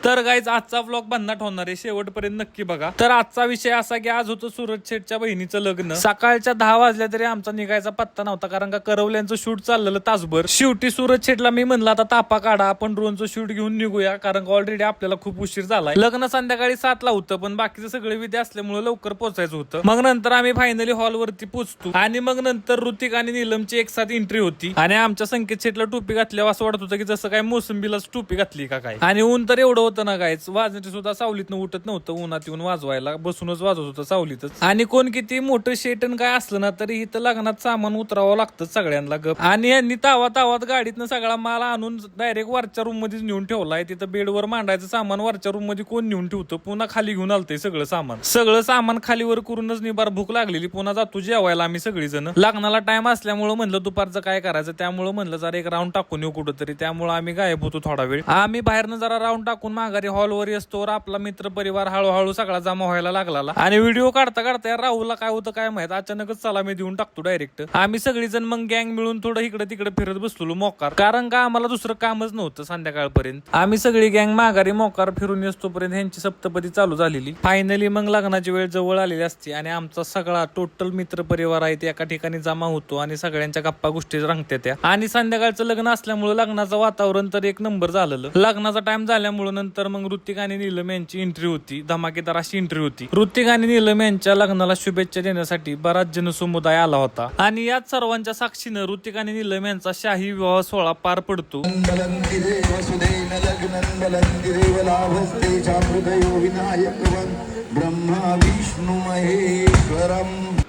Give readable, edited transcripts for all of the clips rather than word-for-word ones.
तर गाईज आजचा व्लॉग भन्नाट होणार आहे, शेवटपर्यंत नक्की बघा. तर आजचा विषय असा की आज होतं सूरज शेठच्या बहिणीचं लग्न. सकाळच्या 10 वाजल्या तरी आमचा निघायचा पत्ता नव्हता, कारण का करवल्यांचं शूट चाललेलं तासभर. शेवटी सूरज शेठला मी म्हणलं आता तापा काढा, आपण ड्रोनचं शूट घेऊन निघूया, कारण ऑलरेडी आपल्याला खूप उशीर झालाय. लग्न संध्याकाळी 7 ला होतं, पण बाकीचं सगळे विधी असल्यामुळे लवकर पोहोचायचं होतं. मग नंतर आम्ही फायनली हॉलवरती पोहोचतो आणि मग नंतर ऋतिक आणि नीलमची एक साथ एंट्री होती आणि आमच्या संकेत शेठला टोपी घातल्यावर असं वाटत होतं की जसं काय मोसंबीलाच टोपी घातली का काय. आणि ऊन तर एवढं होतं ना गायच, वाजण्याची सुद्धा सावलीतनं उठत नव्हतं, उन्हात येऊन वाजवायला बसूनच वाजवत होतं सावलीतच. आणि कोण किती मोठं शेटन काय असलं ना तरी इथं लग्नात सामान उतरावं लागतं सगळ्यांना गप. आणि यांनी तावात गाडीतनं सगळा माल आणून डायरेक्ट वरच्या रूम मध्येच नेऊन ठेवलाय. तिथं बेडवर मांडायचं सामान वरच्या रूम मध्ये कोण नेऊन ठेवतं, पुन्हा खाली घेऊन आलतंय सगळं सामान खालीवर करूनच निबार भूक लागलेली, पुन्हा जातो जेवायला आम्ही सगळीजण. लग्नाला टाइम असल्यामुळे म्हणलं दुपारचं काय करायचं, त्यामुळे म्हणलं जरा एक राऊंड टाकून येऊ कुठंतरी, त्यामुळे आम्ही गायब होतो थोडा वेळ. आम्ही बाहेरनं जरा राऊंड टाकून माघारी हॉलवर असतो, आपला मित्र परिवार हळूहळू सगळा जमा व्हायला लागला. आणि व्हिडिओ काढता काढता राहुलला काय होतं काय माहित, अचानकच चला मी देऊन टाकतो डायरेक्ट. आम्ही सगळीजण मग गँग मिळून थोडं इकडे तिकडे फिरत बसलो मोकार, कारण का आम्हाला दुसरं कामच नव्हतं संध्याकाळपर्यंत. आम्ही सगळी गँग माघारी मोकार फिरून येतोपर्यंत ह्यांची सप्तपदी चालू झालेली. फायनली मग लग्नाची वेळ जवळ आलेली असते आणि आमचा सगळा टोटल मित्र परिवार आहे ते एका ठिकाणी जमा होतो आणि सगळ्यांच्या गप्पा गोष्टी रंगत्या त्या. आणि संध्याकाळचं लग्न असल्यामुळे लग्नाचं वातावरण तर एक नंबर झालेलं. लग्नाचा टाइम झाल्यामुळे नंतर मग ऋतिक आणि नीलम यांची एंट्री होती, धमाकेदार अशी एंट्री होती. ऋतिक आणि नीलम यांच्या लग्नाला शुभेच्छा देण्यासाठी बराच जनसमुदाय आला होता आणि याच सर्वांच्या साक्षीनं ऋतिक आणि नीलम यांचा शाही विवाह सोहळा पार पडतो.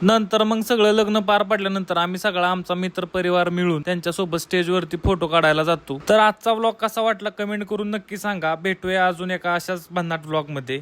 नंतर मग सगळं लग्न पार पडल्यानंतर आम्ही सगळा आमचा मित्र परिवार मिळून त्यांच्यासोबत स्टेजवरती फोटो काढायला जातो. तर आजचा व्लॉग कसा वाटला कमेंट करून नक्की सांगा. भेटूया अजून एका अशाच भन्नाट व्लॉग मध्ये.